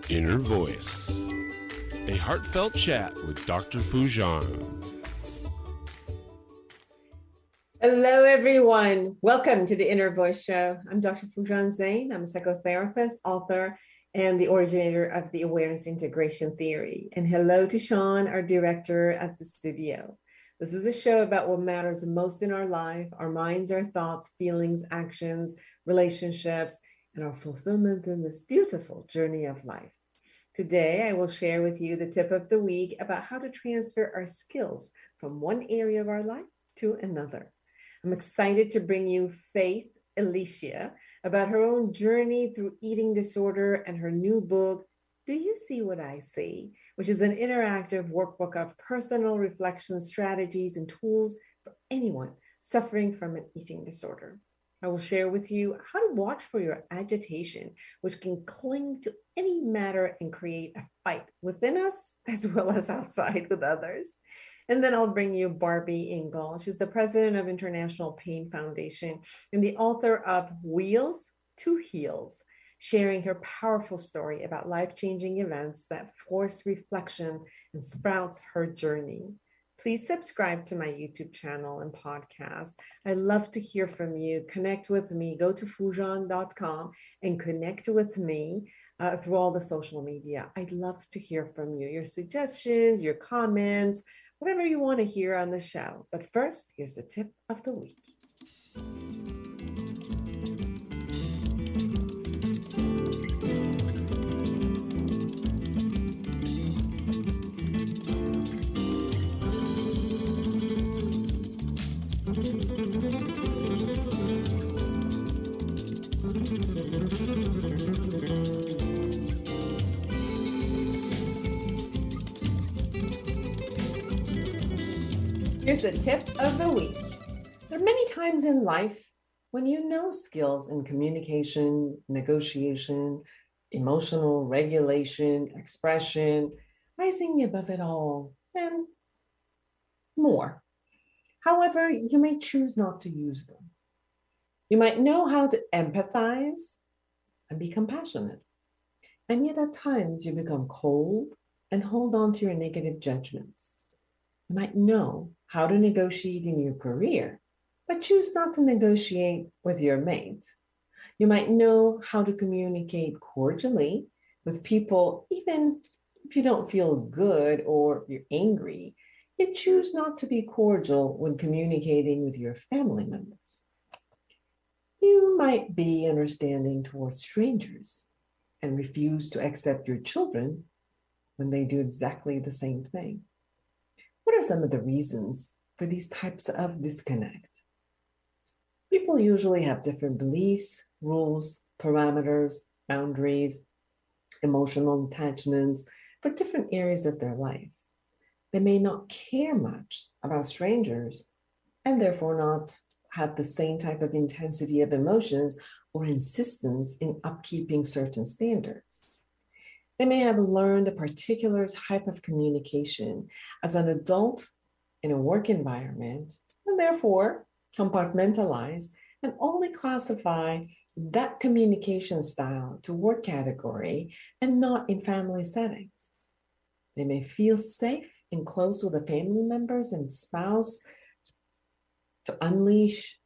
Inner Voice, a heartfelt chat with Dr. Foojan. Hello, everyone. Welcome to the Inner Voice Show. I'm Dr. Foojan Zain. I'm a psychotherapist, author, and the originator of the Awareness Integration Theory. And hello to Sean, our director at the studio. This is a show about what matters most in our life, our minds, our thoughts, feelings, actions, relationships, and our fulfillment in this beautiful journey of life. Today, I will share with you the tip of the week about how to transfer our skills from one area of our life to another. I'm excited to bring you Faith Elicia about her own journey through eating disorder and her new book, Do You See What I See?, which is an interactive workbook of personal reflection strategies and tools for anyone suffering from an eating disorder. I will share with you how to watch for your agitation, which can cling to any matter and create a fight within us as well as outside with others. And then I'll bring you Barby Ingle. She's the president of International Pain Foundation and the author of Wheels to Heals, sharing her powerful story about life-changing events that force reflection and sprouts her journey. Please subscribe to my YouTube channel and podcast. I love to hear from you. Connect with me. Go to foojan.com and connect with me through all the social media. I'd love to hear from you, your suggestions, your comments, whatever you want to hear on the show. But first, here's the tip of the week. Here's the tip of the week. There are many times in life when you know skills in communication, negotiation, emotional regulation, expression, rising above it all, and more. However, you may choose not to use them. You might know how to empathize and be compassionate, and yet at times you become cold and hold on to your negative judgments. You might know how to negotiate in your career, but choose not to negotiate with your mates. You might know how to communicate cordially with people, even if you don't feel good or you're angry. You choose not to be cordial when communicating with your family members. You might be understanding towards strangers and refuse to accept your children when they do exactly the same thing. What are some of the reasons for these types of disconnect? People usually have different beliefs, rules, parameters, boundaries, emotional attachments for different areas of their life. They may not care much about strangers and therefore not have the same type of intensity of emotions or insistence in upkeeping certain standards. They may have learned a particular type of communication as an adult in a work environment, and therefore compartmentalize and only classify that communication style to work category and not in family settings. They may feel safe and close with the family members and spouse to unleash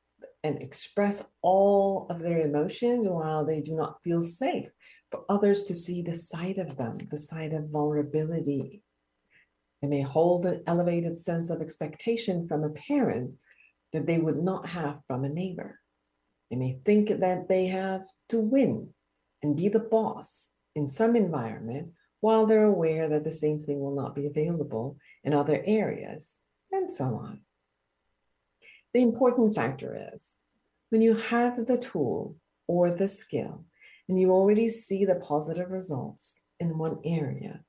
and express all of their emotions while they do not feel safe for others to see the side of them, the side of vulnerability. They may hold an elevated sense of expectation from a parent that they would not have from a neighbor. They may think that they have to win and be the boss in some environment while they're aware that the same thing will not be available in other areas, and so on. The important factor is when you have the tool or the skill and you already see the positive results in one area,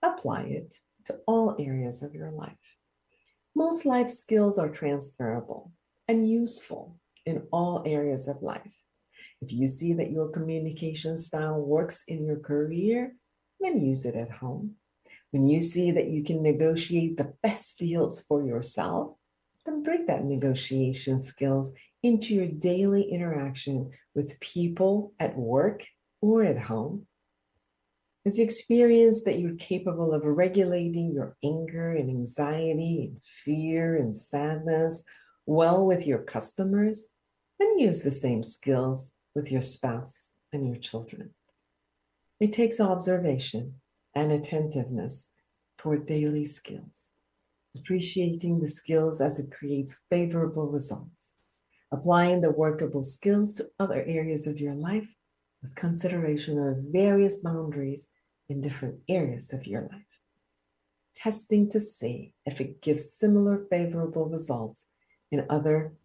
apply it to all areas of your life. Most life skills are transferable and useful in all areas of life. If you see that your communication style works in your career, then use it at home. When you see that you can negotiate the best deals for yourself, then bring that negotiation skills into your daily interaction with people at work or at home. As you experience that you're capable of regulating your anger and anxiety and fear and sadness well with your customers, then use the same skills with your spouse and your children. It takes observation and attentiveness toward daily skills, appreciating the skills as it creates favorable results, applying the workable skills to other areas of your life with consideration of various boundaries in different areas of your life, testing to see if it gives similar favorable results in other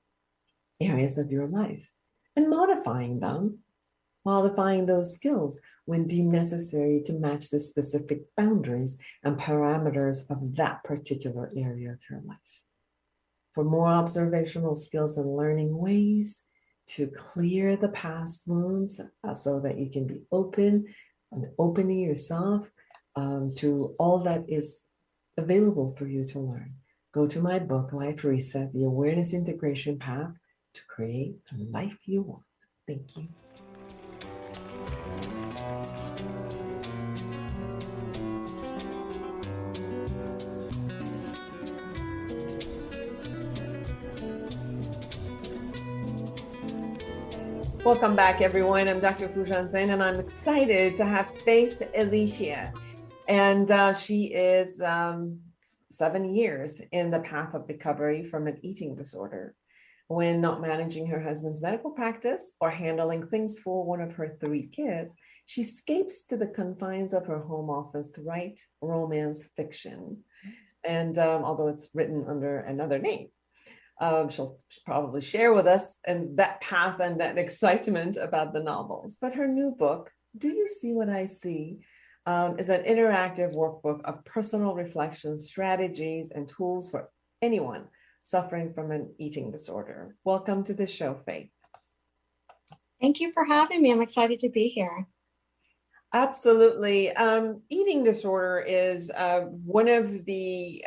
areas of your life, and modifying those skills when deemed necessary to match the specific boundaries and parameters of that particular area of your life. For more observational skills and learning ways to clear the past wounds so that you can be open and opening yourself to all that is available for you to learn, go to my book, Life Reset, The Awareness Integration Path to Create the Life You Want. Thank you. Welcome back, everyone. I'm Dr. Foojan, and I'm excited to have Faith Elicia. And she is 7 years in the path of recovery from an eating disorder. When not managing her husband's medical practice or handling things for one of her 3 kids, she escapes to the confines of her home office to write romance fiction. And although it's written under another name. She'll probably share with us and that path and that excitement about the novels. But her new book, Do You See What I See, is an interactive workbook of personal reflections, strategies, and tools for anyone suffering from an eating disorder. Welcome to the show, Faith. Thank you for having me. I'm excited to be here. Absolutely. Eating disorder is one of the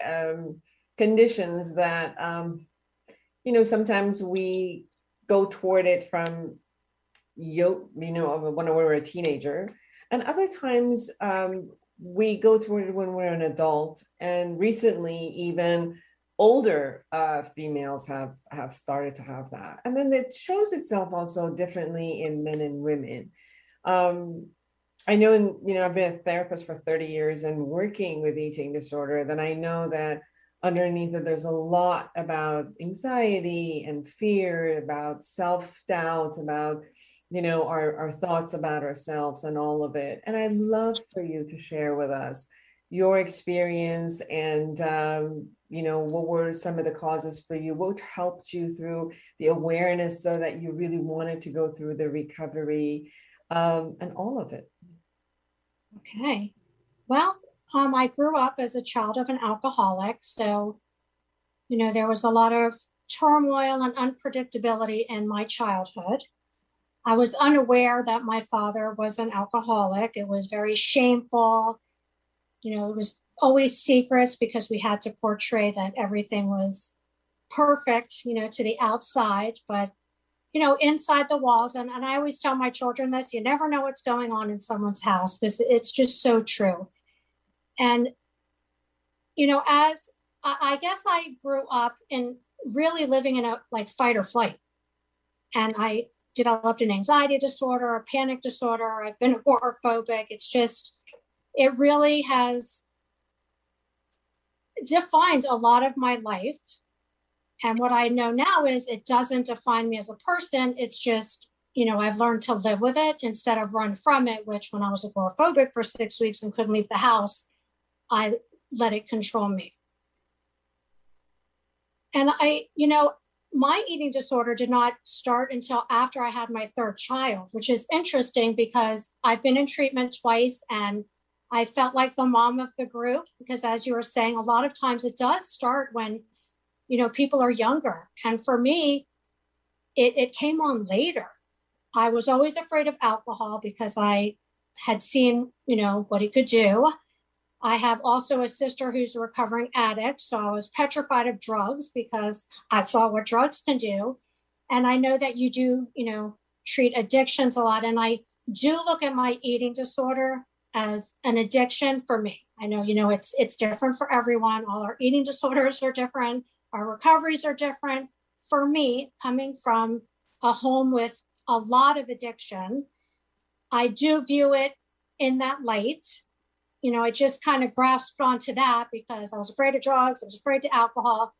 conditions that sometimes we go toward it from, when we're a teenager, and other times we go toward it when we're an adult. And recently, even older females have started to have that. And then it shows itself also differently in men and women. I know, I've been a therapist for 30 years and working with eating disorder, then I know that underneath it, there's a lot about anxiety and fear, about self-doubt, about, our thoughts about ourselves and all of it. And I'd love for you to share with us your experience and, what were some of the causes for you? What helped you through the awareness so that you really wanted to go through the recovery and all of it? Okay. Well, I grew up as a child of an alcoholic. So, there was a lot of turmoil and unpredictability in my childhood. I was unaware that my father was an alcoholic. It was very shameful. It was always secrets because we had to portray that everything was perfect, to the outside, but, inside the walls. And I always tell my children this, you never know what's going on in someone's house, because it's just so true. And, as I guess I grew up in really living in a fight or flight. And I developed an anxiety disorder, a panic disorder. I've been agoraphobic. It really has defined a lot of my life. And what I know now is it doesn't define me as a person. It's just, I've learned to live with it instead of run from it, which when I was agoraphobic for 6 weeks and couldn't leave the house, I let it control me. And my eating disorder did not start until after I had my 3rd child, which is interesting because I've been in treatment twice and I felt like the mom of the group, because as you were saying, a lot of times it does start when, people are younger. And for me, it came on later. I was always afraid of alcohol because I had seen, what it could do. I have also a sister who's a recovering addict. So I was petrified of drugs because I saw what drugs can do. And I know that you do, treat addictions a lot. And I do look at my eating disorder as an addiction for me. I know, it's different for everyone. All our eating disorders are different. Our recoveries are different. For me, coming from a home with a lot of addiction, I do view it in that light. I just kind of grasped onto that because I was afraid of drugs, I was afraid of alcohol,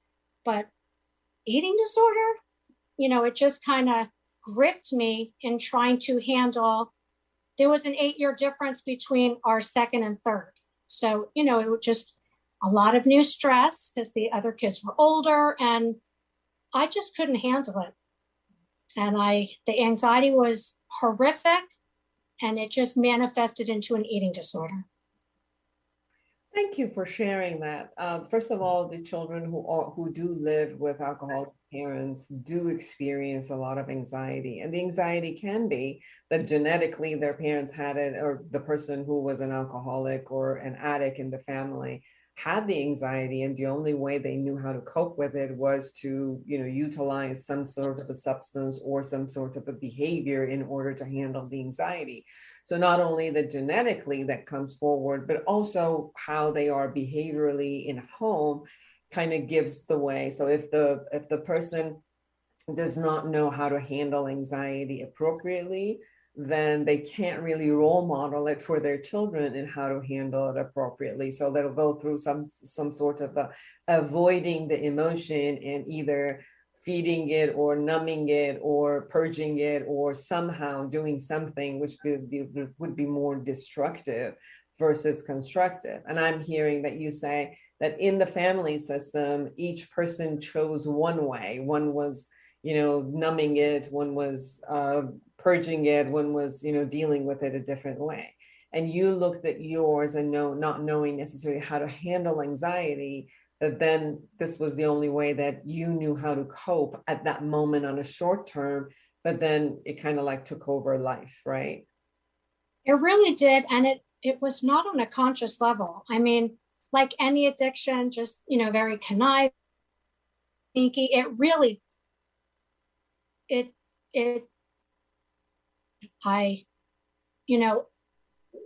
but eating disorder, it just kind of gripped me in trying to handle. There was an 8-year difference between our second and third. So, it was just a lot of new stress because the other kids were older and I just couldn't handle it. And the anxiety was horrific and it just manifested into an eating disorder. Thank you for sharing that. First of all, the children who do live with alcoholic parents do experience a lot of anxiety. And the anxiety can be that genetically their parents had it, or the person who was an alcoholic or an addict in the family had the anxiety, and the only way they knew how to cope with it was to, utilize some sort of a substance or some sort of a behavior in order to handle the anxiety. So not only the genetically that comes forward, but also how they are behaviorally in home kind of gives the way. So if the person does not know how to handle anxiety appropriately, then they can't really role model it for their children and how to handle it appropriately. So they'll go through some sort of avoiding the emotion and either feeding it or numbing it or purging it or somehow doing something which would be more destructive versus constructive. And I'm hearing that you say that in the family system, each person chose one way. One was, numbing it, one was purging it, one was, dealing with it a different way. And you looked at yours and not knowing necessarily how to handle anxiety, that then this was the only way that you knew how to cope at that moment on a short term, but then it kind of like took over life, right? It really did. And it was not on a conscious level. I mean, like any addiction, just, very conniving, sneaky. It really,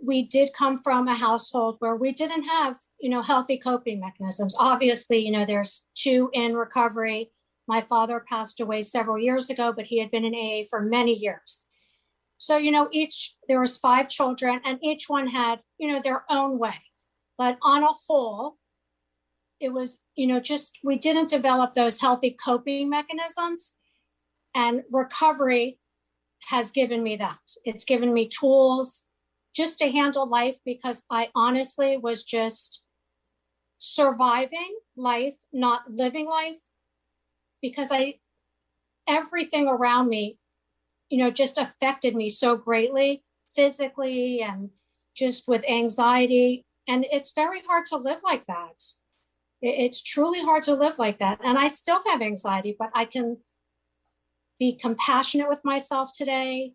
we did come from a household where we didn't have, healthy coping mechanisms. Obviously, there's 2 in recovery. My father passed away several years ago, but he had been in AA for many years. So, there was 5 children and each one had, their own way. But on a whole, it was, we didn't develop those healthy coping mechanisms. And recovery has given me that. It's given me tools just to handle life, because I honestly was just surviving life, not living life, because everything around me, just affected me so greatly physically and just with anxiety. And it's very hard to live like that. It's truly hard to live like that. And I still have anxiety, but I can be compassionate with myself today.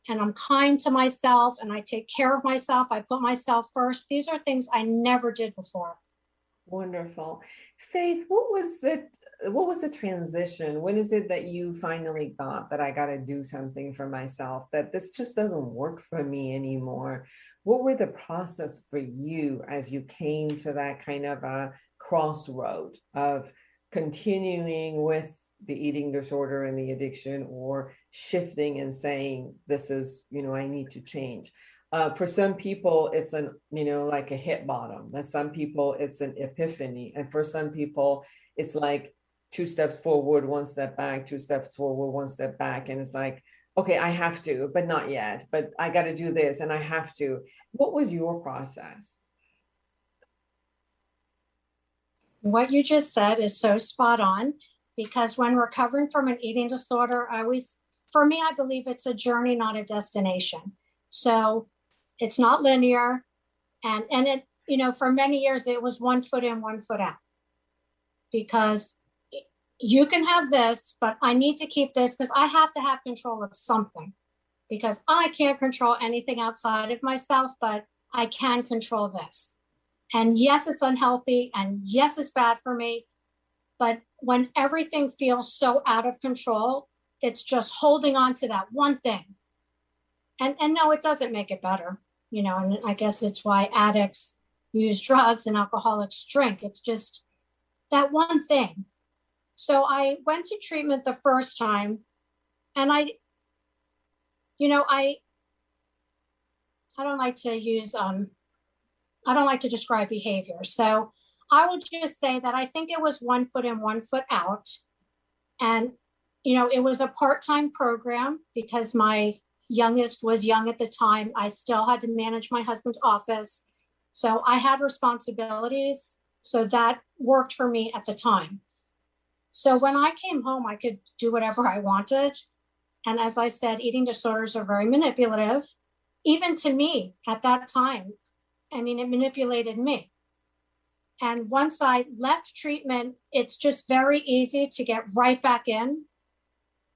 And I'm kind to myself and I take care of myself. I put myself first. These are things I never did before. Wonderful. Faith, what was the transition? When is it that you finally thought that I got to do something for myself, that this just doesn't work for me anymore? What were the process for you as you came to that kind of a crossroad of continuing with the eating disorder and the addiction, or shifting and saying, this is, I need to change? For some people, it's like a hit bottom. And some people, it's an epiphany. And for some people, it's like 2 steps forward, 1 step back, 2 steps forward, 1 step back. And it's like, okay, I have to, but not yet, but I got to do this and I have to. What was your process? What you just said is so spot on, because when recovering from an eating disorder, for me, I believe it's a journey, not a destination. So it's not linear. And it, for many years, it was 1 foot in, 1 foot out, because you can have this, but I need to keep this because I have to have control of something, because I can't control anything outside of myself, but I can control this. And yes, it's unhealthy. And yes, it's bad for me. But when everything feels so out of control, it's just holding on to that one thing. And no, it doesn't make it better. and I guess it's why addicts use drugs and alcoholics drink. It's just that one thing. So I went to treatment the first time, and I don't like to use, I don't like to describe behavior. So I will just say that I think it was 1 foot in, 1 foot out. And, it was a part-time program because my youngest was young at the time. I still had to manage my husband's office. So I had responsibilities. So that worked for me at the time. So when I came home, I could do whatever I wanted. And as I said, eating disorders are very manipulative, even to me at that time. I mean, it manipulated me. And once I left treatment, it's just very easy to get right back in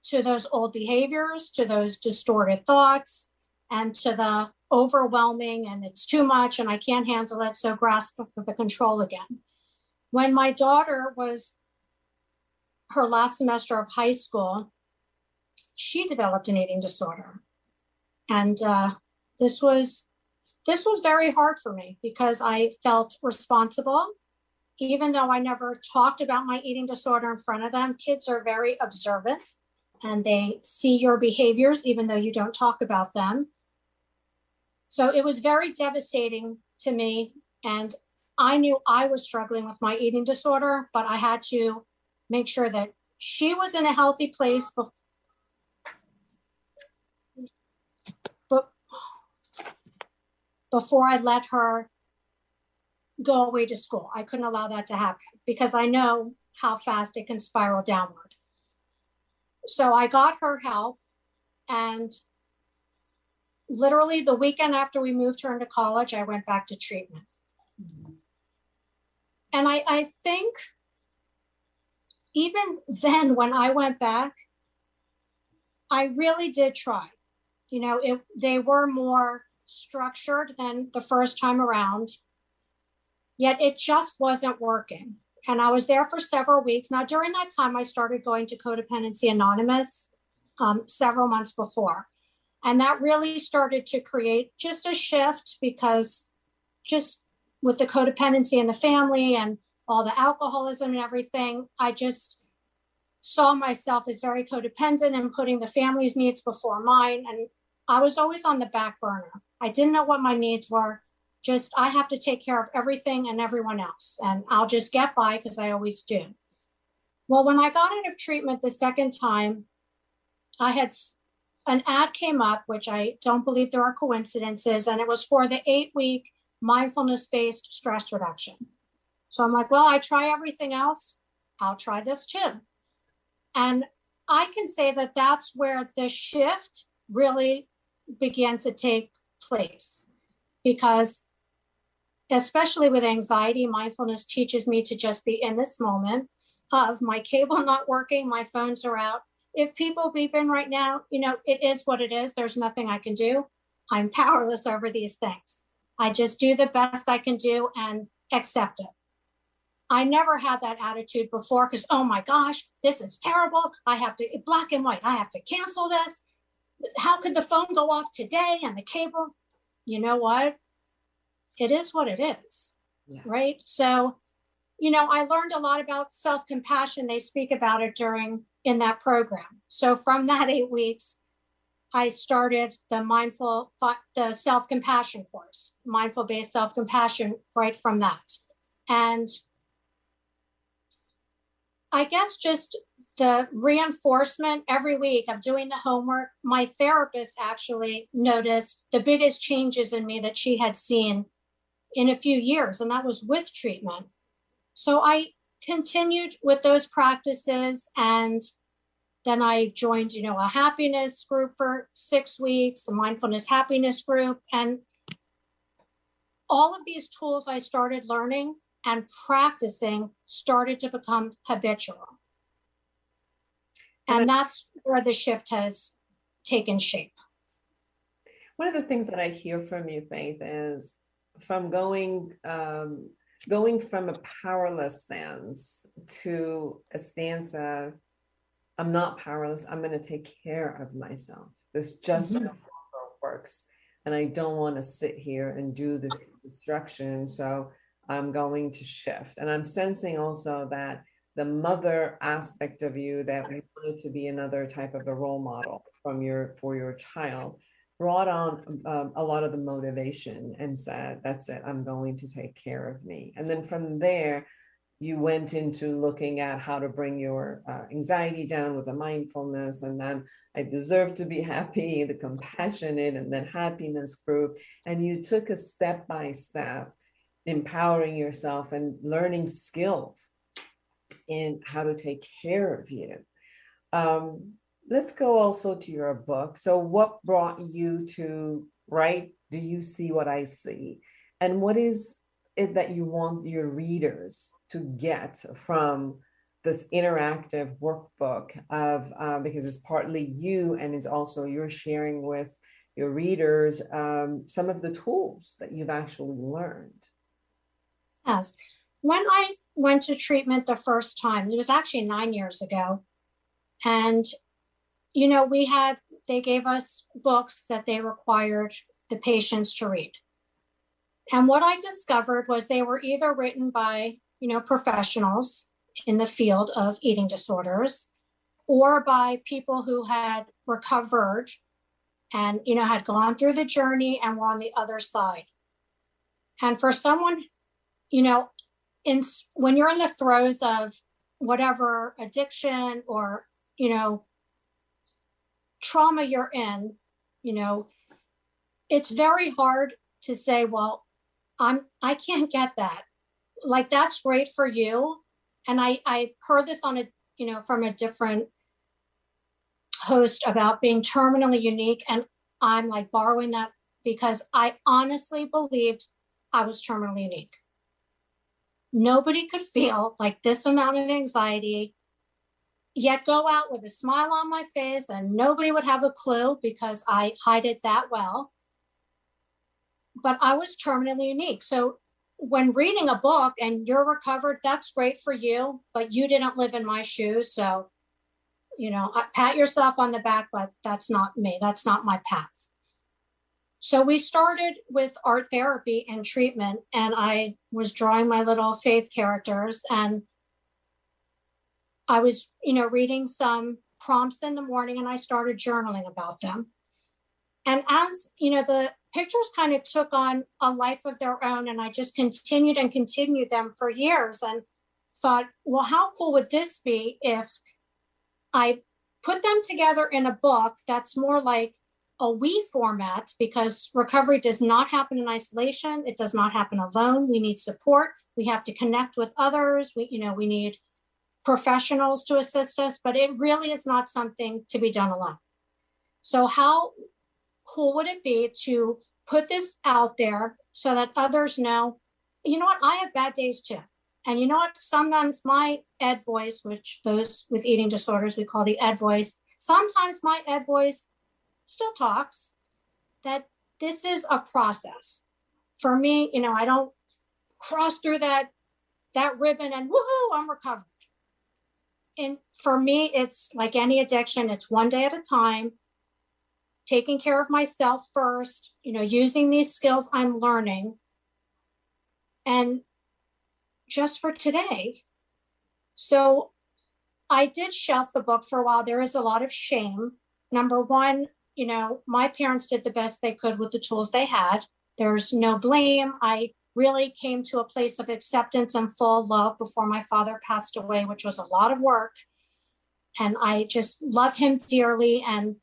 to those old behaviors, to those distorted thoughts, and to the overwhelming, and it's too much and I can't handle it, so grasp for the control again. When my daughter was her last semester of high school, she developed an eating disorder. And this was very hard for me because I felt responsible. Even though I never talked about my eating disorder in front of them, kids are very observant and they see your behaviors even though you don't talk about them. So it was very devastating to me. And I knew I was struggling with my eating disorder, but I had to make sure that she was in a healthy place before I let her go away to school. I couldn't allow that to happen because I know how fast it can spiral downward. So I got her help, and literally the weekend after we moved her into college, I went back to treatment. Mm-hmm. And I think even then when I went back, I really did try. They were more structured than the first time around, yet it just wasn't working. And I was there for several weeks. Now, during that time, I started going to Codependency Anonymous several months before. And that really started to create just a shift because just with the codependency in the family and all the alcoholism and everything, I just saw myself as very codependent and putting the family's needs before mine. And I was always on the back burner. I didn't know what my needs were. Just, I have to take care of everything and everyone else. And I'll just get by because I always do. Well, when I got out of treatment the second time, I had an ad came up, which I don't believe there are coincidences. And it was for the 8-week mindfulness-based stress reduction. So I'm like, well, I try everything else. I'll try this too. And I can say that that's where the shift really began to take place, because especially with anxiety, mindfulness teaches me to just be in this moment of my cable not working, my phones are out. If people beeping right now, it is what it is. There's nothing I can do. I'm powerless over these things. I just do the best I can do and accept it. I never had that attitude before because, oh my gosh, this is terrible. I have to, black and white, I have to cancel this. How could the phone go off today and the cable? You know what? It is what it is, yes. Right? So, I learned a lot about self-compassion. They speak about it in that program. So from that 8 weeks, I started the self-compassion course, mindful-based self-compassion right from that. And I guess just the reinforcement every week of doing the homework, my therapist actually noticed the biggest changes in me that she had seen in a few years, and that was with treatment. So I continued with those practices, and then I joined, a happiness group for 6 weeks, a mindfulness happiness group, and all of these tools I started learning and practicing started to become habitual. And that's where the shift has taken shape. One of the things that I hear from you, Faith, is from going from a powerless stance to a stance of, I'm not powerless, I'm going to take care of myself. This just no longer works. and I don't want to sit here and do this destruction. So I'm going to shift. And I'm sensing also that the mother aspect of you that wanted to be another type of the role model for your child brought on a lot of the motivation and said, that's it, I'm going to take care of me. And then from there, you went into looking at how to bring your anxiety down with the mindfulness, and then I deserve to be happy, the compassionate, and then happiness group. And you took a step by step, empowering yourself and learning skills in how to take care of you. Let's go also to your book. So what brought you to write Do You See What I See? And what is it that you want your readers to get from this interactive workbook of, because it's partly you and is also you're sharing with your readers some of the tools that you've actually learned? Yes. When I went to treatment the first time, it was actually 9 years ago. And, you know, they gave us books that they required the patients to read. And what I discovered was they were either written by, you know, professionals in the field of eating disorders, or by people who had recovered and, you know, had gone through the journey and were on the other side. And for someone, you know, when you're in the throes of whatever addiction or, you know, trauma you're in, you know, it's very hard to say, well, I can't get that. Like, that's great for you. And I've heard this on from a different host about being terminally unique. And I'm like borrowing that because I honestly believed I was terminally unique. Nobody could feel like this amount of anxiety, yet go out with a smile on my face, and nobody would have a clue because I hide it that well. But I was terminally unique. So when reading a book and you're recovered, that's great for you, but you didn't live in my shoes. So, you know, pat yourself on the back, but that's not me. That's not my path. So we started with art therapy and treatment, and I was drawing my little faith characters, and I was, you know, reading some prompts in the morning, and I started journaling about them. And as, you know, the pictures kind of took on a life of their own, and I just continued them for years, and thought, well, how cool would this be if I put them together in a book that's more like a we format, because recovery does not happen in isolation. It does not happen alone. We need support. We have to connect with others. We need professionals to assist us, but it really is not something to be done alone. So how cool would it be to put this out there so that others know, you know what, I have bad days too. And you know what, sometimes my ed voice, which those with eating disorders we call the ed voice, sometimes my ed voice still talks, that this is a process. For me, you know, I don't cross through that ribbon and woohoo, I'm recovered. And for me, it's like any addiction, it's one day at a time, taking care of myself first, you know, using these skills I'm learning. And just for today. So I did shelf the book for a while. There is a lot of shame. Number one, you know, my parents did the best they could with the tools they had. There's no blame. I really came to a place of acceptance and full love before my father passed away, which was a lot of work. And I just love him dearly. And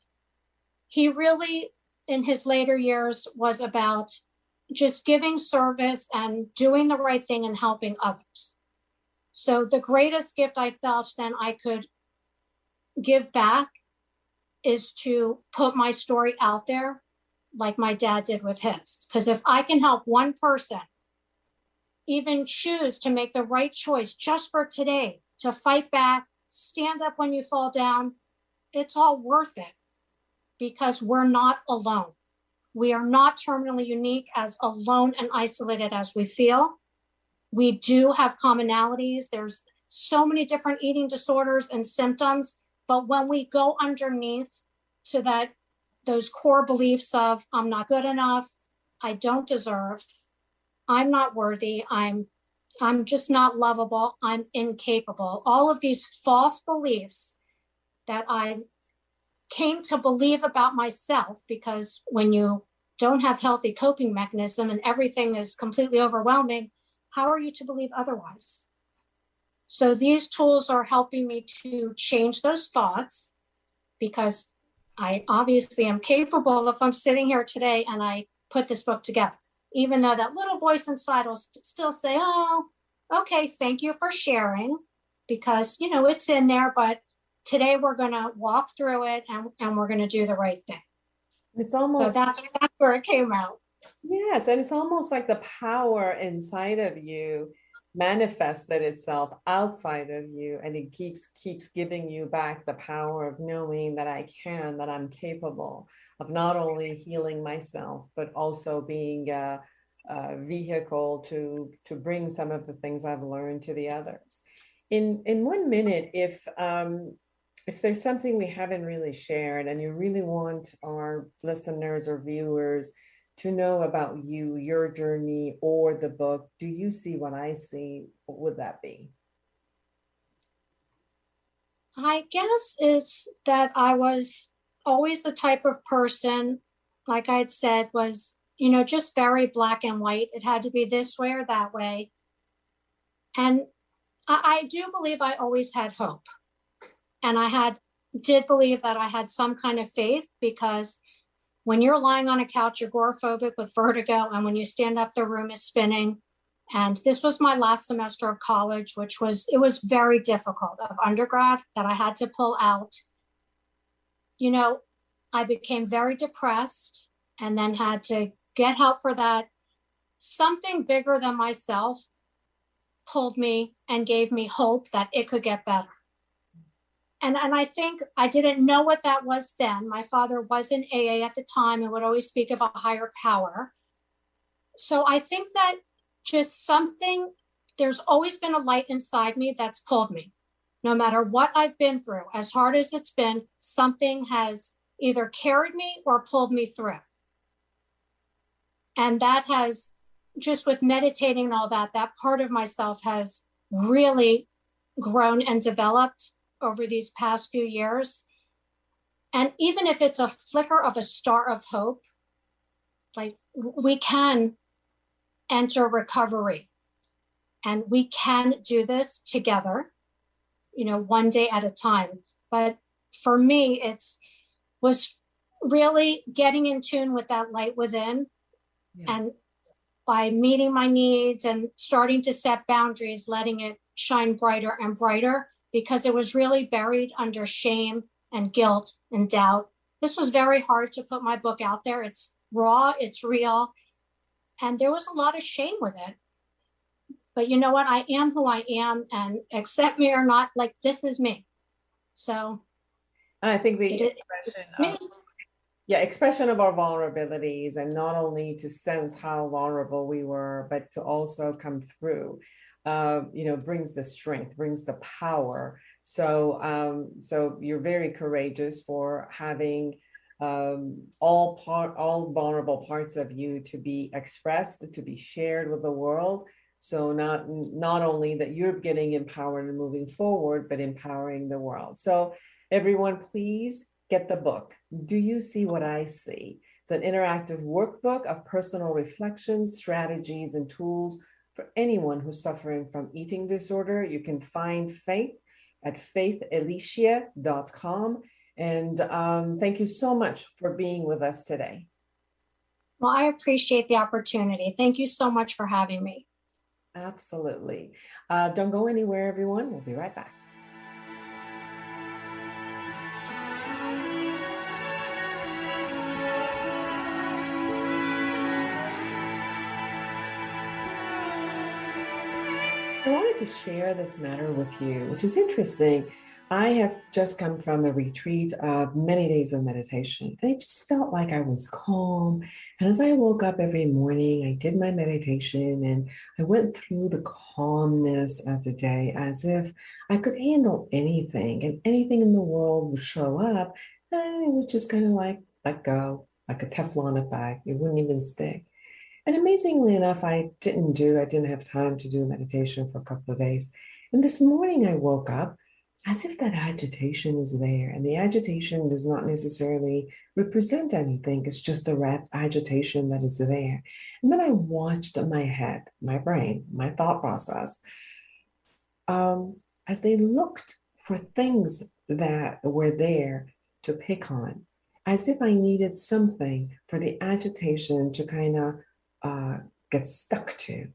he really, in his later years, was about just giving service and doing the right thing and helping others. So the greatest gift I felt then I could give back is to put my story out there like my dad did with his. Because if I can help one person even choose to make the right choice just for today, to fight back, stand up when you fall down, it's all worth it, because we're not alone. We are not terminally unique, as alone and isolated as we feel. We do have commonalities. There's so many different eating disorders and symptoms, but when we go underneath to that those core beliefs of I'm not good enough, I don't deserve, I'm not worthy, I'm just not lovable, I'm incapable. All of these false beliefs that I came to believe about myself, because when you don't have healthy coping mechanism and everything is completely overwhelming, how are you to believe otherwise? So these tools are helping me to change those thoughts, because I obviously am capable if I'm sitting here today and I put this book together, even though that little voice inside will still say, oh, okay, thank you for sharing, because, you know, it's in there, but today we're going to walk through it and we're going to do the right thing. It's almost, so that's where it came out. Yes, and it's almost like the power inside of you manifested itself outside of you, and it keeps giving you back the power of knowing that I can, that I'm capable of not only healing myself, but also being a vehicle to bring some of the things I've learned to the others. In 1 minute, if there's something we haven't really shared and you really want our listeners or viewers to know about you, your journey, or the book, do you see what I see? What would that be? I guess it's that I was always the type of person, like I'd said, was, you know, just very black and white. It had to be this way or that way. And I do believe I always had hope. And I did believe that I had some kind of faith, because when you're lying on a couch, agoraphobic with vertigo, and when you stand up, the room is spinning. And this was my last semester of college, it was very difficult, of undergrad, that I had to pull out. You know, I became very depressed and then had to get help for that. Something bigger than myself pulled me and gave me hope that it could get better. And I think I didn't know what that was then. My father was in AA at the time and would always speak of a higher power. So I think that just there's always been a light inside me that's pulled me. No matter what I've been through, as hard as it's been, something has either carried me or pulled me through. And that has, just with meditating and all that part of myself has really grown and developed over these past few years. And even if it's a flicker of a star of hope, like, we can enter recovery and we can do this together, you know, one day at a time. But for me, was really getting in tune with that light within. Yeah. And by meeting my needs and starting to set boundaries, letting it shine brighter and brighter, because it was really buried under shame and guilt and doubt. This was very hard to put my book out there. It's raw, it's real, and there was a lot of shame with it. But you know what? I am who I am, and accept me or not, like, this is me. So I think the expression of our vulnerabilities, and not only to sense how vulnerable we were, but to also come through, brings the strength, brings the power. So you're very courageous for having all vulnerable parts of you to be expressed, to be shared with the world. So not only that you're getting empowered and moving forward, but empowering the world. So everyone, please get the book. Do you see what I see? It's an interactive workbook of personal reflections, strategies, and tools for anyone who's suffering from eating disorder. You can find Faith at faithelicia.com. And thank you so much for being with us today. Well, I appreciate the opportunity. Thank you so much for having me. Absolutely. Don't go anywhere, everyone. We'll be right back. I wanted to share this matter with you, which is interesting. I have just come from a retreat of many days of meditation, and it just felt like I was calm. And as I woke up every morning, I did my meditation and I went through the calmness of the day as if I could handle anything, and anything in the world would show up, and it was just kind of like, let go, like a Teflon effect. It wouldn't even stick. And amazingly enough, I didn't have time to do meditation for a couple of days. And this morning I woke up as if that agitation is there. And the agitation does not necessarily represent anything. It's just a agitation that is there. And then I watched my head, my brain, my thought process, as they looked for things that were there to pick on, as if I needed something for the agitation to kind of get stuck to,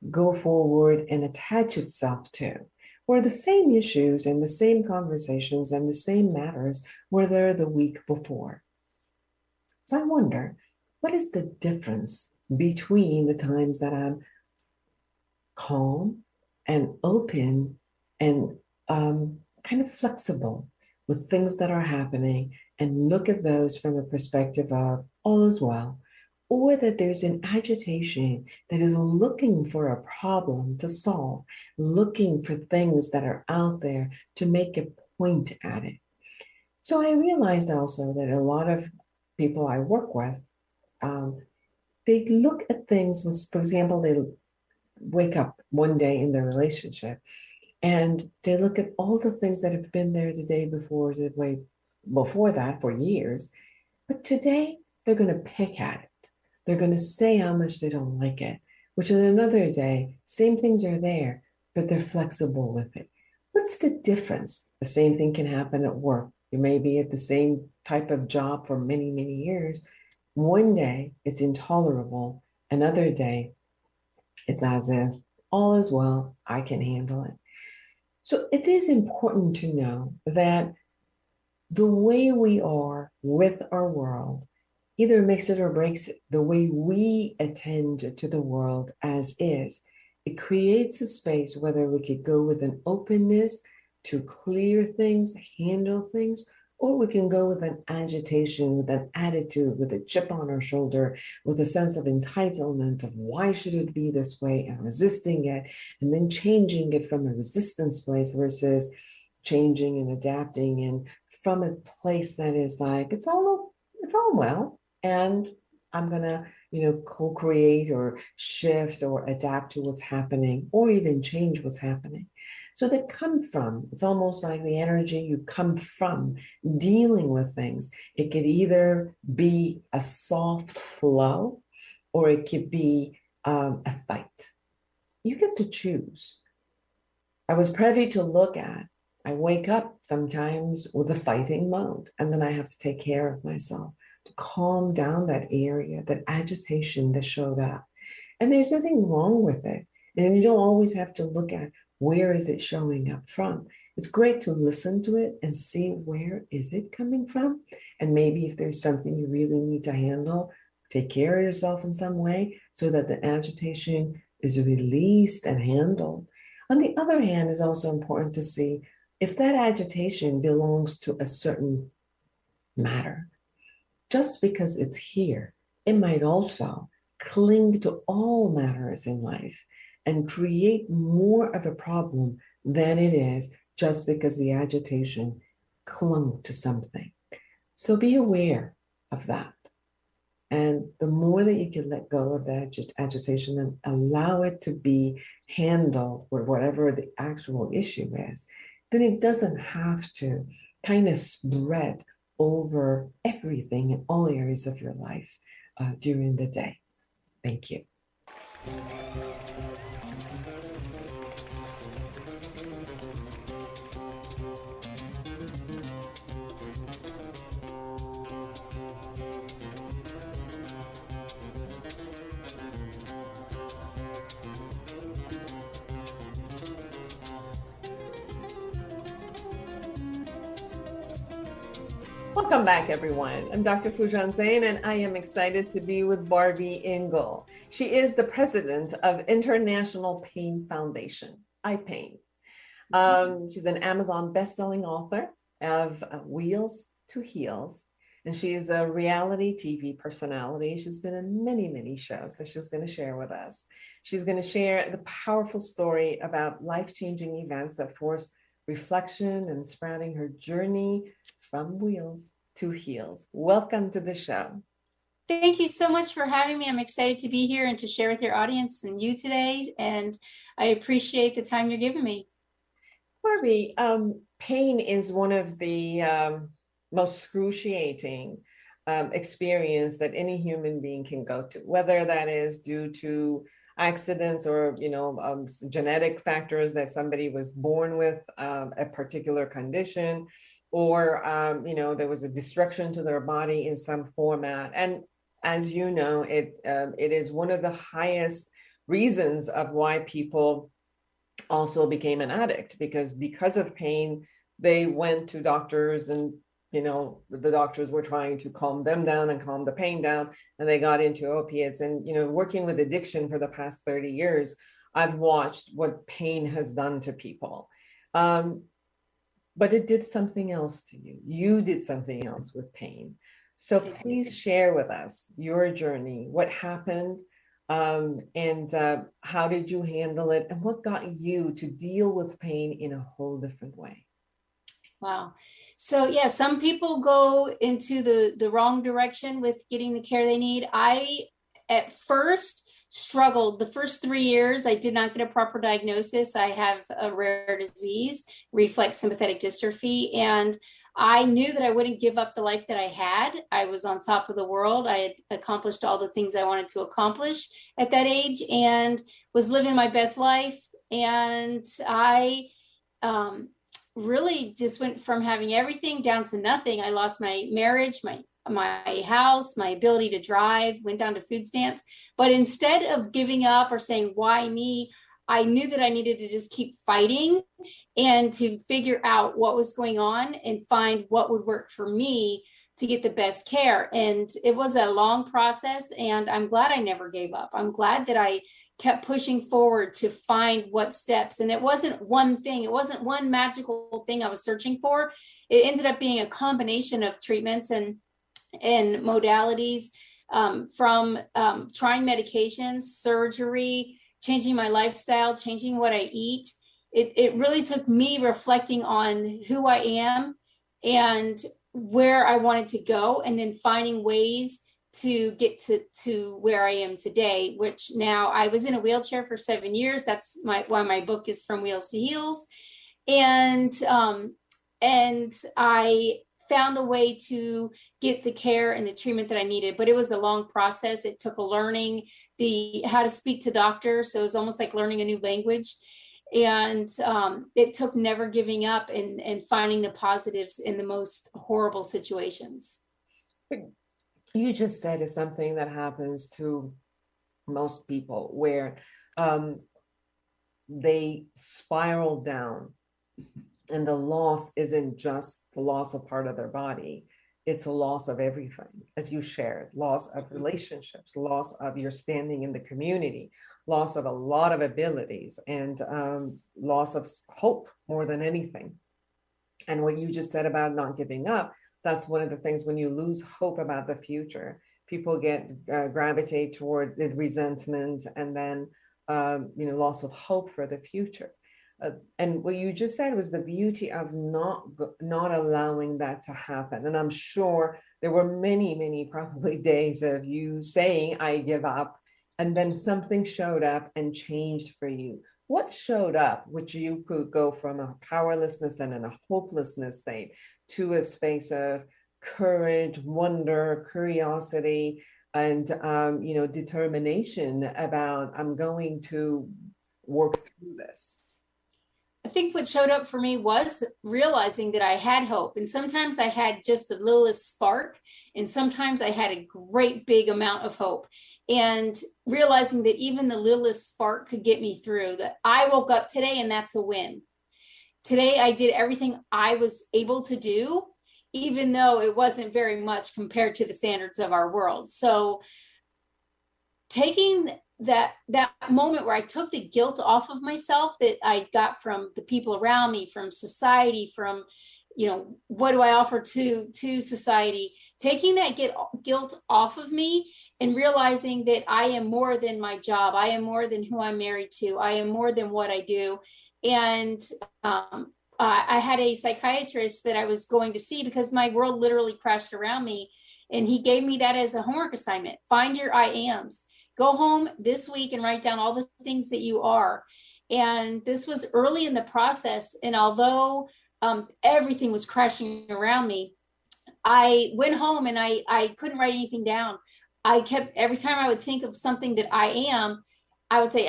go forward and attach itself to, where the same issues and the same conversations and the same matters were there the week before. So I wonder, what is the difference between the times that I'm calm and open and kind of flexible with things that are happening and look at those from a perspective of all is well, or that there's an agitation that is looking for a problem to solve, looking for things that are out there to make a point at it. So I realized also that a lot of people I work with, they look at things, for example, they wake up one day in their relationship and they look at all the things that have been there the day before, the way before that for years, but today they're going to pick at it. They're going to say how much they don't like it, which in another day, same things are there, but they're flexible with it. What's the difference? The same thing can happen at work. You may be at the same type of job for many, many years. One day it's intolerable. Another day it's as if all is well, I can handle it. So it is important to know that the way we are with our world either makes it or breaks it. The way we attend to the world as is, it creates a space whether we could go with an openness to clear things, handle things, or we can go with an agitation, with an attitude, with a chip on our shoulder, with a sense of entitlement of why should it be this way and resisting it, and then changing it from a resistance place versus changing and adapting and from a place that is like, it's all well, and I'm gonna, co-create or shift or adapt to what's happening or even change what's happening. So they come from, it's almost like the energy you come from dealing with things. It could either be a soft flow or it could be a fight. You get to choose. I was privy to look at, I wake up sometimes with a fighting mode, and then I have to take care of myself to calm down that area, that agitation that showed up. And there's nothing wrong with it. And you don't always have to look at where is it showing up from. It's great to listen to it and see where is it coming from. And maybe if there's something you really need to handle, take care of yourself in some way so that the agitation is released and handled. On the other hand, it's also important to see if that agitation belongs to a certain matter. Just because it's here, it might also cling to all matters in life and create more of a problem than it is just because the agitation clung to something. So be aware of that. And the more that you can let go of that agitation and allow it to be handled with whatever the actual issue is, then it doesn't have to kind of spread over everything in all areas of your life during the day. Thank you. Welcome back, everyone. I'm Dr. Foojan, and I am excited to be with Barby Ingle. She is the president of International Pain Foundation, iPain. She's an Amazon best-selling author of Wheels to Heels, and she is a reality TV personality. She's been in many, many shows that she's going to share with us. She's going to share the powerful story about life-changing events that forced reflection and sprouting her journey from wheels to Heals. Welcome to the show. Thank you so much for having me. I'm excited to be here and to share with your audience and you today. And I appreciate the time you're giving me. Barby, pain is one of the most excruciating experience that any human being can go to, whether that is due to accidents or genetic factors that somebody was born with a particular condition, or there was a destruction to their body in some format. And as you know, it is one of the highest reasons of why people also became an addict, because of pain, they went to doctors, and the doctors were trying to calm them down and calm the pain down, and they got into opiates. And working with addiction for the past 30 years, I've watched what pain has done to people. But it did something else to you. You did something else with pain. So please share with us your journey, what happened, and how did you handle it, and what got you to deal with pain in a whole different way? Wow. So yeah, some people go into the wrong direction with getting the care they need. I, at first, struggled. The first 3 years, I did not get a proper diagnosis. I have a rare disease, reflex sympathetic dystrophy, and I knew that I wouldn't give up the life that I had. I was on top of the world. I had accomplished all the things I wanted to accomplish at that age and was living my best life. And I really just went from having everything down to nothing. I lost my marriage, my house, my ability to drive, went down to food stamps. But instead of giving up or saying, why me? I knew that I needed to just keep fighting and to figure out what was going on and find what would work for me to get the best care. And it was a long process, and I'm glad I never gave up. I'm glad that I kept pushing forward to find what steps. And it wasn't one thing. It wasn't one magical thing I was searching for. It ended up being a combination of treatments and modalities, from trying medications, surgery, changing my lifestyle, changing what I eat. It really took me reflecting on who I am and where I wanted to go, and then finding ways to get to where I am today, which now I was in a wheelchair for 7 years. That's why my book is From Wheels to Heels. And I found a way to get the care and the treatment that I needed, but it was a long process. It took a learning how to speak to doctors. So it was almost like learning a new language. And it took never giving up and finding the positives in the most horrible situations. You just said is something that happens to most people, where they spiral down, and the loss isn't just the loss of part of their body. It's a loss of everything, as you shared, loss of relationships, loss of your standing in the community, loss of a lot of abilities, and loss of hope more than anything. And what you just said about not giving up, that's one of the things. When you lose hope about the future, people gravitate toward the resentment, and then loss of hope for the future. And what you just said was the beauty of not allowing that to happen. And I'm sure there were many, many probably days of you saying, I give up, and then something showed up and changed for you. What showed up, which you could go from a powerlessness and a hopelessness state to a space of courage, wonder, curiosity, and determination about, I'm going to work through this? I think what showed up for me was realizing that I had hope. And sometimes I had just the littlest spark, and sometimes I had a great big amount of hope. And realizing that even the littlest spark could get me through, that I woke up today and that's a win. Today, I did everything I was able to do, even though it wasn't very much compared to the standards of our world. So taking that moment where I took the guilt off of myself that I got from the people around me, from society, from, what do I offer to society, taking that guilt off of me and realizing that I am more than my job. I am more than who I'm married to. I am more than what I do. And I had a psychiatrist that I was going to see because my world literally crashed around me. And he gave me that as a homework assignment. Find your I ams. Go home this week and write down all the things that you are. And this was early in the process. And although everything was crashing around me, I went home and I couldn't write anything down. I kept, every time I would think of something that I am, I would say,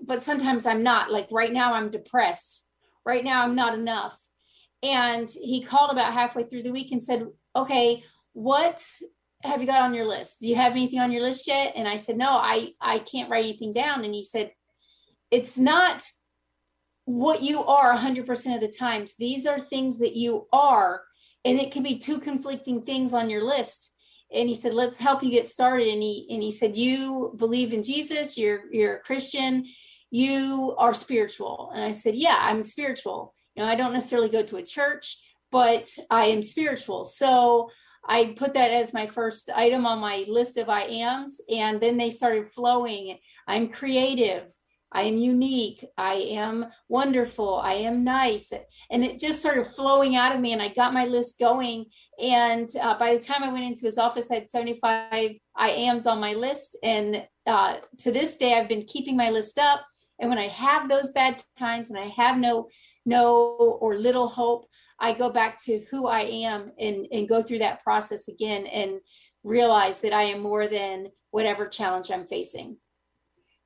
but sometimes I'm not. Like right now I'm depressed. Right now I'm not enough. And he called about halfway through the week and said, okay, what have you got on your list? Do you have anything on your list yet? And I said, no, I can't write anything down. And he said, it's not what you are 100% of the times. These are things that you are, and it can be two conflicting things on your list. And he said, let's help you get started. And he said, you believe in Jesus, you're a Christian, you are spiritual. And I said, yeah, I'm spiritual. You know, I don't necessarily go to a church, but I am spiritual. So I put that as my first item on my list of I ams. And then they started flowing. I'm creative. I am unique. I am wonderful. I am nice. And it just started flowing out of me. And I got my list going. And by the time I went into his office, I had 75 I ams on my list. And to this day, I've been keeping my list up. And when I have those bad times and I have no or little hope, I go back to who I am and go through that process again and realize that I am more than whatever challenge I'm facing.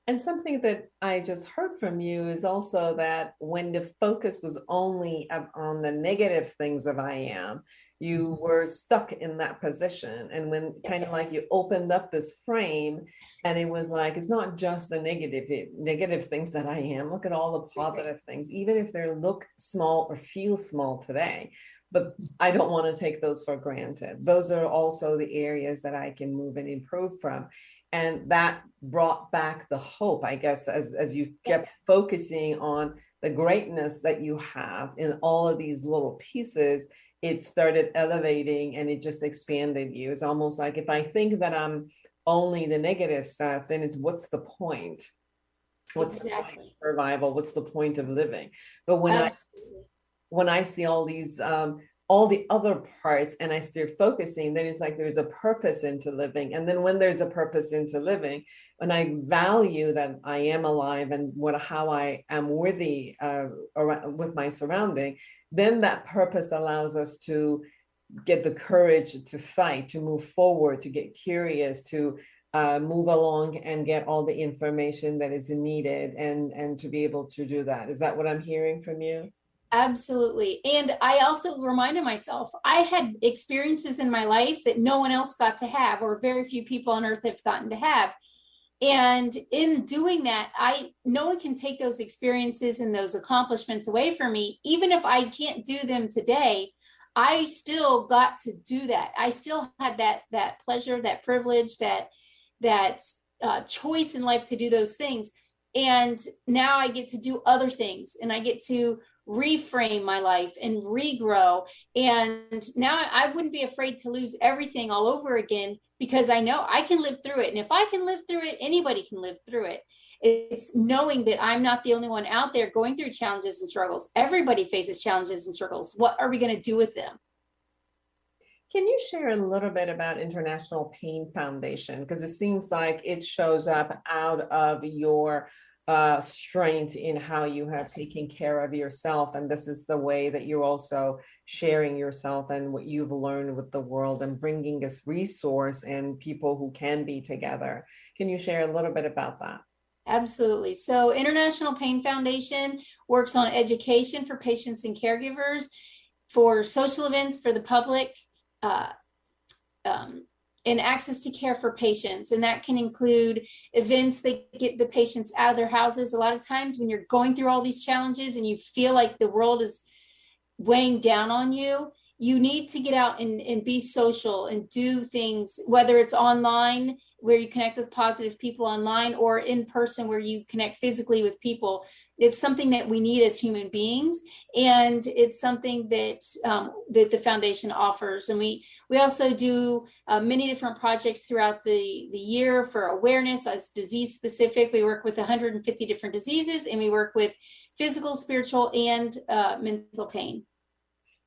And something that I just heard from you is also that when the focus was only on the negative things of I am, you were stuck in that position. And when kind of like you opened up this frame and it was like, it's not just the negative things that I am. Look at all the positive things, even if they look small or feel small today. But I don't want to take those for granted. Those are also the areas that I can move and improve from. And that brought back the hope, I guess, as you kept focusing on the greatness that you have in all of these little pieces, it started elevating and it just expanded you. It's almost like if I think that I'm only the negative stuff, then it's what's the point? What's the point of survival? What's the point of living? But when I see all these all the other parts and I start focusing, then it's like there's a purpose into living. And then when there's a purpose into living, and I value that I am alive and how I am worthy with my surrounding, then that purpose allows us to get the courage to fight, to move forward, to get curious, to move along and get all the information that is needed and to be able to do that. Is that what I'm hearing from you? Absolutely. And I also reminded myself, I had experiences in my life that no one else got to have, or very few people on earth have gotten to have. And in doing that, no one can take those experiences and those accomplishments away from me. Even if I can't do them today, I still got to do that. I still had that pleasure, that privilege, that choice in life to do those things. And now I get to do other things, and I get to reframe my life and regrow. And now I wouldn't be afraid to lose everything all over again, because I know I can live through it. And if I can live through it, anybody can live through it. It's knowing that I'm not the only one out there going through challenges and struggles. Everybody faces challenges and struggles. What are we going to do with them? Can you share a little bit about International Pain Foundation? Because it seems like it shows up out of your strength in how you have taken care of yourself. And this is the way that you're also sharing yourself and what you've learned with the world and bringing this resource and people who can be together. Can you share a little bit about that? Absolutely. So International Pain Foundation works on education for patients and caregivers, for social events for the public, and access to care for patients. And that can include events that get the patients out of their houses. A lot of times when you're going through all these challenges and you feel like the world is weighing down on you, you need to get out and be social and do things, whether it's online where you connect with positive people online, or in person where you connect physically with people. It's something that we need as human beings, and it's something that that the foundation offers. And we also do many different projects throughout the year for awareness as disease specific. We work with 150 different diseases, and we work with physical, spiritual, and mental pain.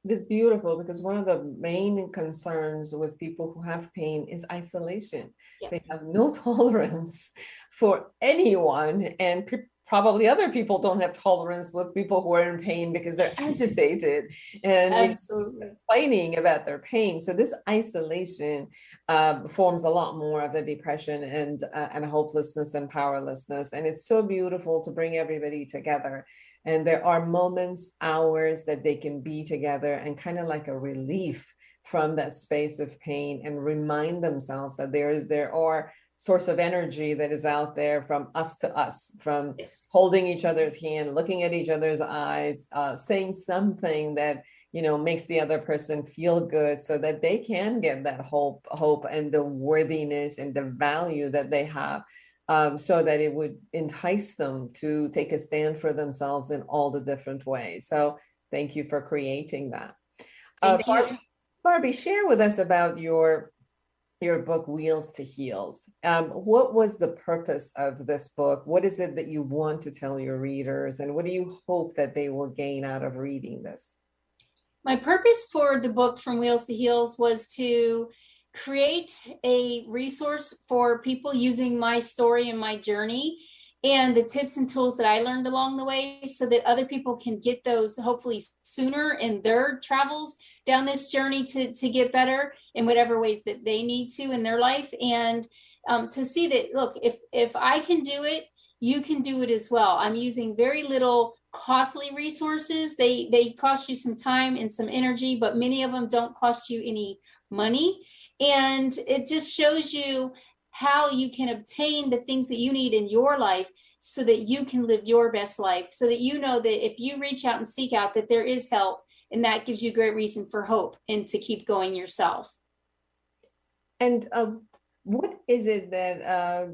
It is beautiful because one of the main concerns with people who have pain is isolation. Yeah. They have no tolerance for anyone, and probably other people don't have tolerance with people who are in pain because they're agitated and Absolutely complaining about their pain. So this isolation forms a lot more of the depression and hopelessness and powerlessness. And it's so beautiful to bring everybody together. And there are moments, hours that they can be together and kind of like a relief from that space of pain, and remind themselves that there are source of energy that is out there from us to us, from holding each other's hand, looking at each other's eyes, saying something that, you know, makes the other person feel good, so that they can get that hope and the worthiness and the value that they have. So that it would entice them to take a stand for themselves in all the different ways. So thank you for creating that. Barbie, share with us about your book, Wheels to Heels. What was the purpose of this book? What is it that you want to tell your readers? And what do you hope that they will gain out of reading this? My purpose for the book, From Wheels to Heels, was to create a resource for people using my story and my journey and the tips and tools that I learned along the way, so that other people can get those hopefully sooner in their travels down this journey to get better in whatever ways that they need to in their life. And to see that, look, if I can do it, you can do it as well. I'm using very little costly resources. They cost you some time and some energy, but many of them don't cost you any money. And it just shows you how you can obtain the things that you need in your life so that you can live your best life, so that you know that if you reach out and seek out, that there is help, and that gives you great reason for hope and to keep going yourself. And what is it that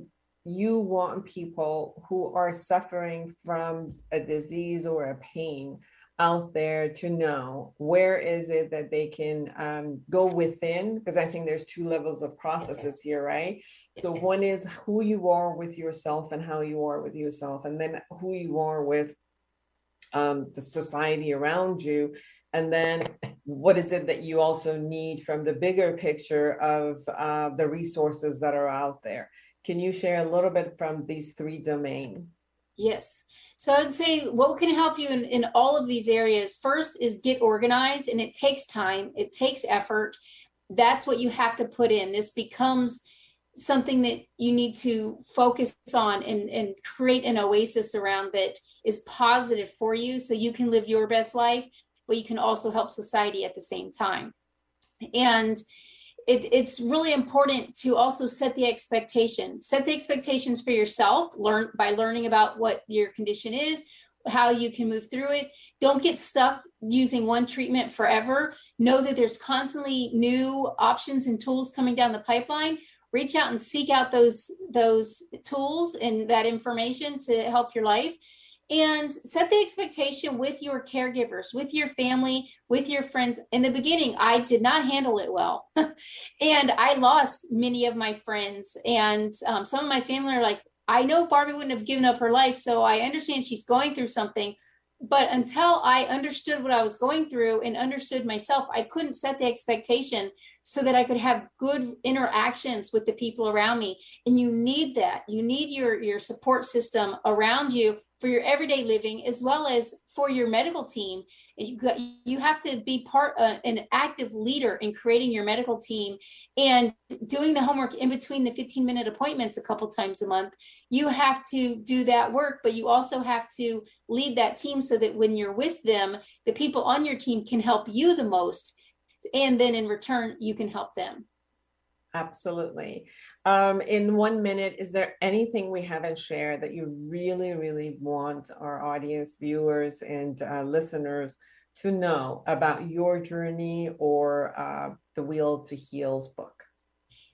you want people who are suffering from a disease or a pain out there to know? Where is it that they can go within? Because I think there's two levels of processes here, right? So one is who you are with yourself and how you are with yourself, and then who you are with the society around you. And then what is it that you also need from the bigger picture of the resources that are out there? Can you share a little bit from these three domains? Yes. So I would say what can help you in all of these areas first is get organized, and it takes time. It takes effort. That's what you have to put in. This becomes something that you need to focus on and create an oasis around that is positive for you, so you can live your best life, but you can also help society at the same time. And it's really important to also set the expectations for yourself, learning about what your condition is, how you can move through it. Don't get stuck using one treatment forever. Know that there's constantly new options and tools coming down the pipeline. Reach out and seek out those tools and that information to help your life. And set the expectation with your caregivers, with your family, with your friends. In the beginning, I did not handle it well. And I lost many of my friends. And some of my family are like, I know Barbie wouldn't have given up her life, so I understand she's going through something. But until I understood what I was going through and understood myself, I couldn't set the expectation so that I could have good interactions with the people around me. And you need that. You need your support system around you for your everyday living, as well as for your medical team. And you have to be an active leader in creating your medical team and doing the homework in between the 15-minute appointments a couple times a month. You have to do that work, but you also have to lead that team so that when you're with them, the people on your team can help you the most. And then in return, you can help them. Absolutely. In 1 minute, is there anything we haven't shared that you really, really want our audience, viewers, and listeners to know about your journey or the Wheel to Heels book?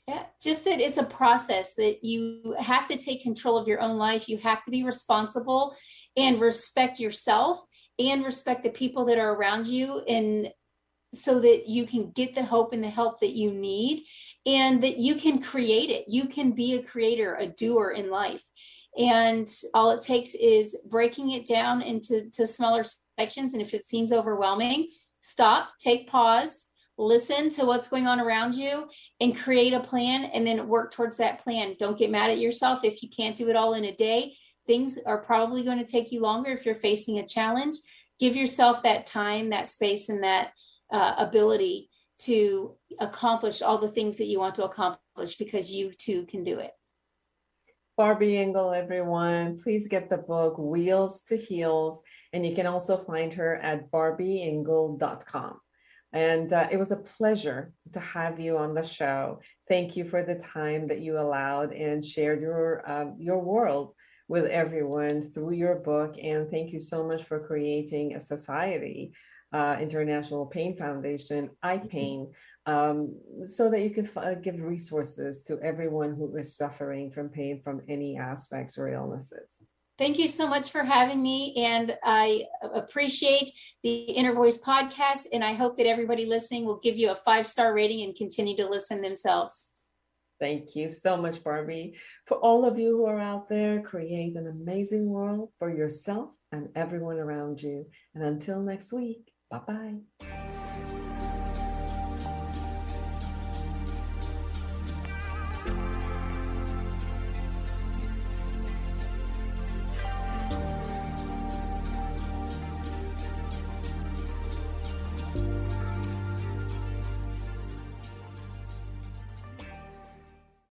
Yeah, just that it's a process that you have to take control of your own life. You have to be responsible and respect yourself and respect the people that are around you, and so that you can get the hope and the help that you need, and that you can create it. You can be a creator, a doer in life. And all it takes is breaking it down into smaller sections. And if it seems overwhelming, stop, take pause, listen to what's going on around you, and create a plan, and then work towards that plan. Don't get mad at yourself if you can't do it all in a day. Things are probably going to take you longer if you're facing a challenge. Give yourself that time, that space, and that ability to accomplish all the things that you want to accomplish, because you too can do it. Barby Ingle, everyone, please get the book Wheels to Heels, and you can also find her at barbyingle.com. And it was a pleasure to have you on the show. Thank you for the time that you allowed and shared your world with everyone through your book. And thank you so much for creating a society, International Pain Foundation, iPain, so that you can give resources to everyone who is suffering from pain from any aspects or illnesses. Thank you so much for having me. And I appreciate the Inner Voice podcast. And I hope that everybody listening will give you a 5-star rating and continue to listen themselves. Thank you so much, Barby. For all of you who are out there, create an amazing world for yourself and everyone around you. And until next week, bye-bye.